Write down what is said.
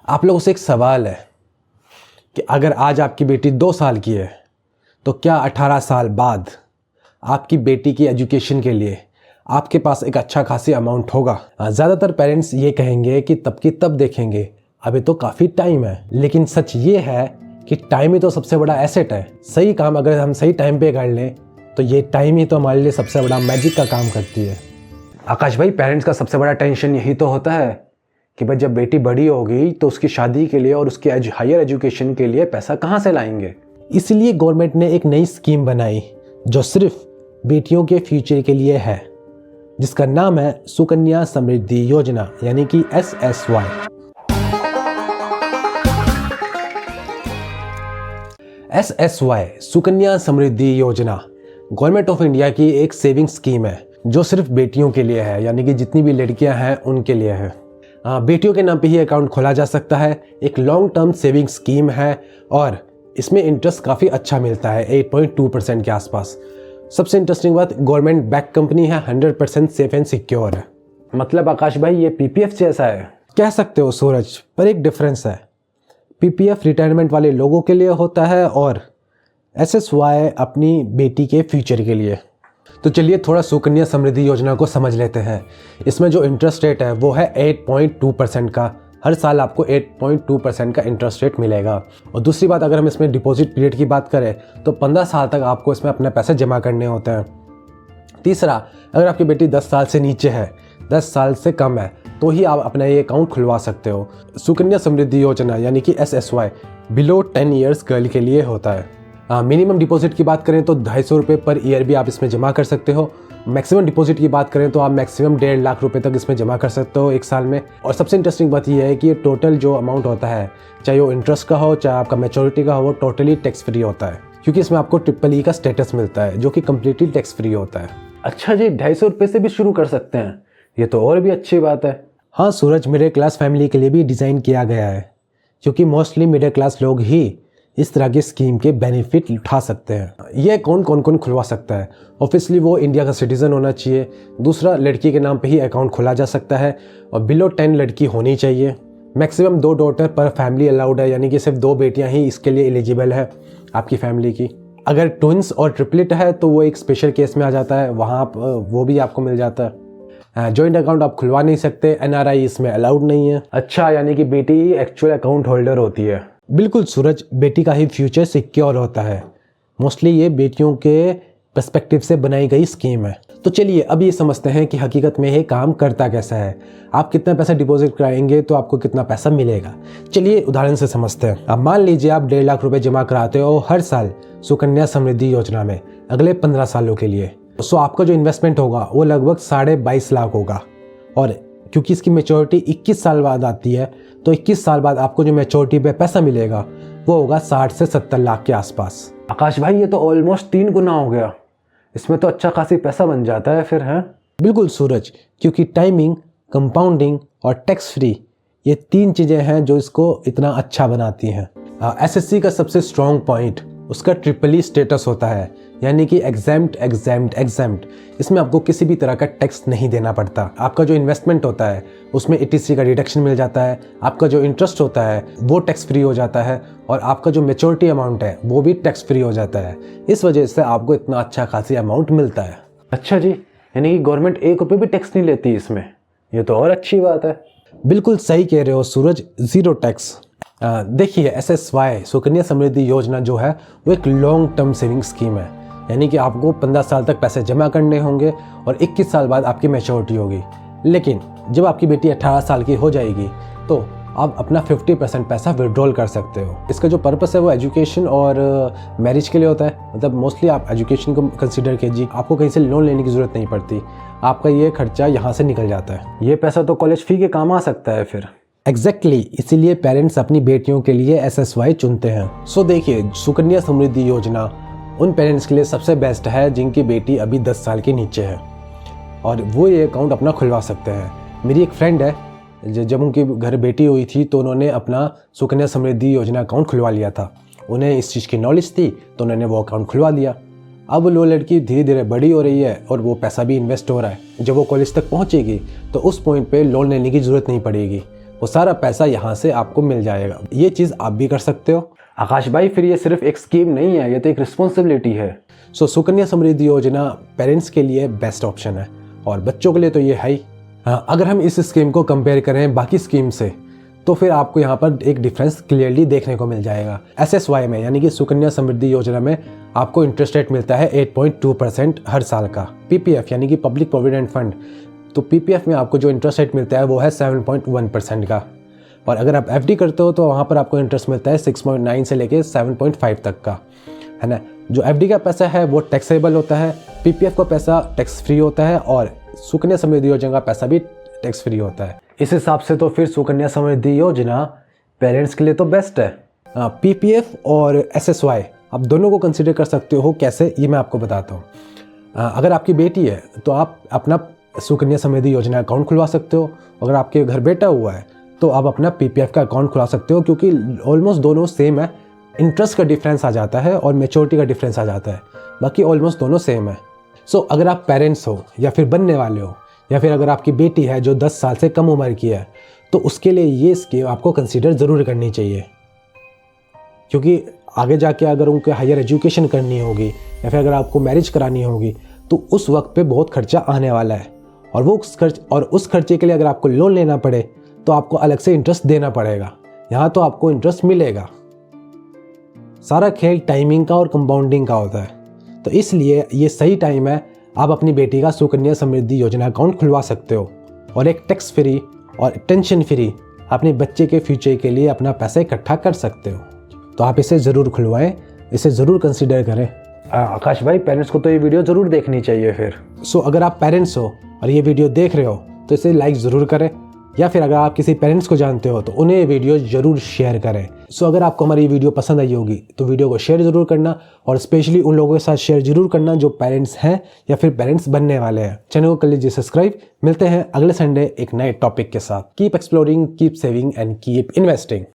आप लोगों से एक सवाल है कि अगर आज आपकी बेटी 2 साल की है तो क्या 18 साल बाद आपकी बेटी की एजुकेशन के लिए आपके पास एक अच्छा खासी अमाउंट होगा। ज़्यादातर पेरेंट्स ये कहेंगे कि तब की तब देखेंगे, अभी तो काफ़ी टाइम है। लेकिन सच ये है कि टाइम ही तो सबसे बड़ा एसेट है। सही काम अगर हम सही टाइम पे कर लें तो ये टाइम ही तो हमारे लिए सबसे बड़ा मैजिक का काम करती है। आकाश भाई, पेरेंट्स का सबसे बड़ा टेंशन यही तो होता है कि भाई जब बेटी बड़ी होगी तो उसकी शादी के लिए और उसकी हायर एजुकेशन के लिए पैसा कहाँ से लाएंगे। इसलिए गवर्नमेंट ने एक नई स्कीम बनाई जो सिर्फ बेटियों के फ्यूचर के लिए है, जिसका नाम है सुकन्या समृद्धि योजना यानी कि SSY। SSY सुकन्या समृद्धि योजना गवर्नमेंट ऑफ इंडिया की एक सेविंग स्कीम है जो सिर्फ बेटियों के लिए है, यानी कि जितनी भी लड़कियां हैं उनके लिए है। बेटियों के नाम पे ही अकाउंट खोला जा सकता है। एक लॉन्ग टर्म सेविंग स्कीम है और इसमें इंटरेस्ट काफ़ी अच्छा मिलता है, 8.2% के आसपास। सबसे इंटरेस्टिंग बात, गवर्नमेंट बैक कंपनी है, 100% सेफ एंड सिक्योर है। मतलब आकाश भाई ये PPF जैसा है कह सकते हो सूरज, पर एक डिफरेंस है। PPF रिटायरमेंट वाले लोगों के लिए होता है और SSY अपनी बेटी के फ्यूचर के लिए। तो चलिए थोड़ा सुकन्या समृद्धि योजना को समझ लेते हैं। इसमें जो इंटरेस्ट रेट है वो है 8.2% का। हर साल आपको 8.2% का इंटरेस्ट रेट मिलेगा। और दूसरी बात, अगर हम इसमें डिपॉजिट पीरियड की बात करें तो 15 साल तक आपको इसमें अपने पैसे जमा करने होते हैं। तीसरा, अगर आपकी बेटी 10 साल से नीचे है, 10 साल से कम है, तो ही आप अपना ये अकाउंट खुलवा सकते हो। सुकन्या समृद्धि योजना यानी कि SSY बिलो 10 ईयर्स गर्ल के लिए होता है। मिनिमम डिपॉजिट की बात करें तो 250 रुपये पर ईयर भी आप इसमें जमा कर सकते हो। मैक्सिमम डिपॉजिट की बात करें तो आप मैक्सिमम 1.5 लाख रुपए तक इसमें जमा कर सकते हो 1 साल में। और सबसे इंटरेस्टिंग बात यह है कि ये टोटल जो अमाउंट होता है, चाहे वो इंटरेस्ट का हो चाहे आपका मैच्योरिटी का हो, वो टोटली टैक्स फ्री होता है, क्योंकि इसमें आपको EEE का स्टेटस मिलता है जो कि कम्प्लीटली टैक्स फ्री होता है। अच्छा जी, 250 रुपये से भी शुरू कर सकते हैं, ये तो और भी अच्छी बात है। हाँ सूरज, मिडिल क्लास फैमिली के लिए भी डिज़ाइन किया गया है, क्योंकि मोस्टली मिडिल क्लास लोग ही इस तरह की स्कीम के बेनिफिट उठा सकते हैं। ये कौन खुलवा सकता है? ऑब्वियसली वो इंडिया का सिटीज़न होना चाहिए। दूसरा, लड़की के नाम पे ही अकाउंट खोला जा सकता है और बिलो 10 लड़की होनी चाहिए। मैक्सिमम 2 डॉटर पर फैमिली अलाउड है, यानी कि सिर्फ 2 बेटियां ही इसके लिए एलिजिबल है आपकी फैमिली की। अगर ट्विंस और ट्रिपलेट है तो वो एक स्पेशल केस में आ जाता है, वहाँ वो भी आपको मिल जाता है। जॉइंट अकाउंट आप खुलवा नहीं सकते, NRI इसमें अलाउड नहीं है। अच्छा, यानी कि बेटी ही एक्चुअल अकाउंट होल्डर होती है। बिल्कुल सूरज, बेटी का ही फ्यूचर सिक्योर होता है। मोस्टली ये बेटियों के पर्सपेक्टिव से बनाई गई स्कीम है। तो चलिए अब ये समझते हैं कि हकीकत में ये काम करता कैसा है। आप कितना पैसा डिपॉजिट कराएंगे तो आपको कितना पैसा मिलेगा, चलिए उदाहरण से समझते हैं। अब मान लीजिए आप 1.5 लाख रुपए जमा कराते हो हर साल सुकन्या समृद्धि योजना में अगले 15 सालों के लिए। सो आपका जो इन्वेस्टमेंट होगा वो लगभग 22.5 लाख होगा। और क्योंकि इसकी मैच्योरिटी 21 साल बाद आती है, तो 21 साल बाद आपको जो मैच्योरिटी पे पैसा मिलेगा वो होगा 60 से 70 लाख के आसपास। आकाश भाई, ये तो ऑलमोस्ट 3 गुना हो गया। इसमें तो अच्छा खासी पैसा बन जाता है फिर, है? बिल्कुल सूरज, क्योंकि टाइमिंग, कंपाउंडिंग और टैक्स फ्री, ये 3 चीज़ें हैं जो इसको इतना अच्छा बनाती हैं। SSC का सबसे स्ट्रॉन्ग पॉइंट उसका EEE स्टेटस होता है, यानी कि एग्जैम्प्ट। इसमें आपको किसी भी तरह का टैक्स नहीं देना पड़ता। आपका जो इन्वेस्टमेंट होता है उसमें ETC का डिडक्शन मिल जाता है, आपका जो इंटरेस्ट होता है वो टैक्स फ्री हो जाता है और आपका जो मैच्योरिटी अमाउंट है वो भी टैक्स फ्री हो जाता है। इस वजह से आपको इतना अच्छा खासी अमाउंट मिलता है। अच्छा जी, यानी कि गवर्नमेंट 1 रुपये भी टैक्स नहीं लेती इसमें, ये तो और अच्छी बात है। बिल्कुल सही कह रहे हो सूरज, 0 टैक्स। देखिए SSY सुकन्या समृद्धि योजना जो है वो एक लॉन्ग टर्म सेविंग स्कीम है, यानी कि आपको 15 साल तक पैसे जमा करने होंगे और 21 साल बाद आपकी मैच्योरिटी होगी। लेकिन जब आपकी बेटी 18 साल की हो जाएगी तो आप अपना 50% पैसा विड्रॉल कर सकते हो। इसका जो पर्पस है वो एजुकेशन और मैरिज के लिए होता है। मतलब मोस्टली आप एजुकेशन को कंसिडर कीजिए, आपको कहीं से लोन लेने की ज़रूरत नहीं पड़ती, आपका ये खर्चा यहाँ से निकल जाता है। ये पैसा तो कॉलेज फ़ी के काम आ सकता है फिर। एग्जैक्टली, इसीलिए पेरेंट्स अपनी बेटियों के लिए SSY चुनते हैं। सो देखिए, सुकन्या समृद्धि योजना उन पेरेंट्स के लिए सबसे बेस्ट है जिनकी बेटी अभी 10 साल के नीचे है और वो ये अकाउंट अपना खुलवा सकते हैं। मेरी एक फ्रेंड है, जब उनकी घर बेटी हुई थी तो उन्होंने अपना सुकन्या समृद्धि योजना अकाउंट खुलवा लिया था। उन्हें इस चीज़ की नॉलेज थी तो उन्होंने वो अकाउंट खुलवा दिया। अब वो लड़की धीरे धीरे बड़ी हो रही है और वो पैसा भी इन्वेस्ट हो रहा है। जब वो कॉलेज तक पहुंचेगी तो उस पॉइंट पे लोन लेने की ज़रूरत नहीं पड़ेगी, वो सारा पैसा यहाँ से आपको मिल जाएगा। ये चीज़ आप भी कर सकते हो। आकाश भाई फिर ये सिर्फ एक स्कीम नहीं है, ये तो एक रिस्पॉन्सिबिलिटी है। सुकन्या समृद्धि योजना पेरेंट्स के लिए बेस्ट ऑप्शन है और बच्चों के लिए तो ये है ही। अगर हम इस स्कीम को कंपेयर करें बाकी स्कीम से तो फिर आपको यहाँ पर एक डिफरेंस क्लियरली देखने को मिल जाएगा। SSY में यानी कि सुकन्या समृद्धि योजना में आपको इंटरेस्ट रेट मिलता है 8.2% हर साल का। PPF यानी कि पब्लिक प्रोविडेंट फंड, तो PPF में आपको जो इंटरेस्ट रेट मिलता है वो है 7.1% का। और अगर आप FD करते हो तो वहाँ पर आपको इंटरेस्ट मिलता है 6.9 से लेके 7.5 तक का, है ना। जो FD का पैसा है वो टैक्सेबल होता है, PPF का पैसा टैक्स फ्री होता है और सुकन्या समृद्धि योजना का पैसा भी टैक्स फ्री होता है। इस हिसाब से तो फिर सुकन्या समृद्धि योजना पेरेंट्स के लिए तो बेस्ट है। PPF और SSY आप दोनों को कंसिडर कर सकते हो। कैसे, ये मैं आपको बताता हूँ। अगर आपकी बेटी है तो आप अपना सुकन्या समृद्धि योजना अकाउंट खुलवा सकते हो। अगर आपके घर बेटा हुआ है तो आप अपना PPF का अकाउंट खुलवा सकते हो, क्योंकि ऑलमोस्ट दोनों सेम है। इंटरेस्ट का डिफरेंस आ जाता है और मेच्योरिटी का डिफरेंस आ जाता है, बाकी ऑलमोस्ट दोनों सेम है। अगर आप पेरेंट्स हो या फिर बनने वाले हो या फिर अगर आपकी बेटी है जो 10 साल से कम उम्र की है तो उसके लिए ये स्कीम आपको कंसीडर ज़रूर करनी चाहिए, क्योंकि आगे जाके अगर उनको हायर एजुकेशन करनी होगी या फिर अगर आपको मैरिज करानी होगी तो उस वक्त पे बहुत खर्चा आने वाला है और उस खर्चे के लिए अगर आपको लोन लेना पड़े तो आपको अलग से इंटरेस्ट देना पड़ेगा। यहाँ तो आपको इंटरेस्ट मिलेगा। सारा खेल टाइमिंग का और कंपाउंडिंग का होता है, तो इसलिए ये सही टाइम है आप अपनी बेटी का सुकन्या समृद्धि योजना अकाउंट खुलवा सकते हो और एक टैक्स फ्री और टेंशन फ्री अपने बच्चे के फ्यूचर के लिए अपना पैसा इकट्ठा कर सकते हो। तो आप इसे ज़रूर खुलवाएं, इसे ज़रूर कंसीडर करें। आकाश भाई पेरेंट्स को तो ये वीडियो ज़रूर देखनी चाहिए फिर। अगर आप पेरेंट्स हो और ये वीडियो देख रहे हो तो इसे लाइक ज़रूर करें, या फिर अगर आप किसी पेरेंट्स को जानते हो तो उन्हें ये वीडियो ज़रूर शेयर करें। अगर आपको हमारी ये वीडियो पसंद आई होगी तो वीडियो को शेयर ज़रूर करना और स्पेशली उन लोगों के साथ शेयर ज़रूर करना जो पेरेंट्स हैं या फिर पेरेंट्स बनने वाले हैं। चैनल को कर लीजिए सब्सक्राइब। मिलते हैं अगले संडे एक नए टॉपिक के साथ। Keep exploring, keep saving and keep investing.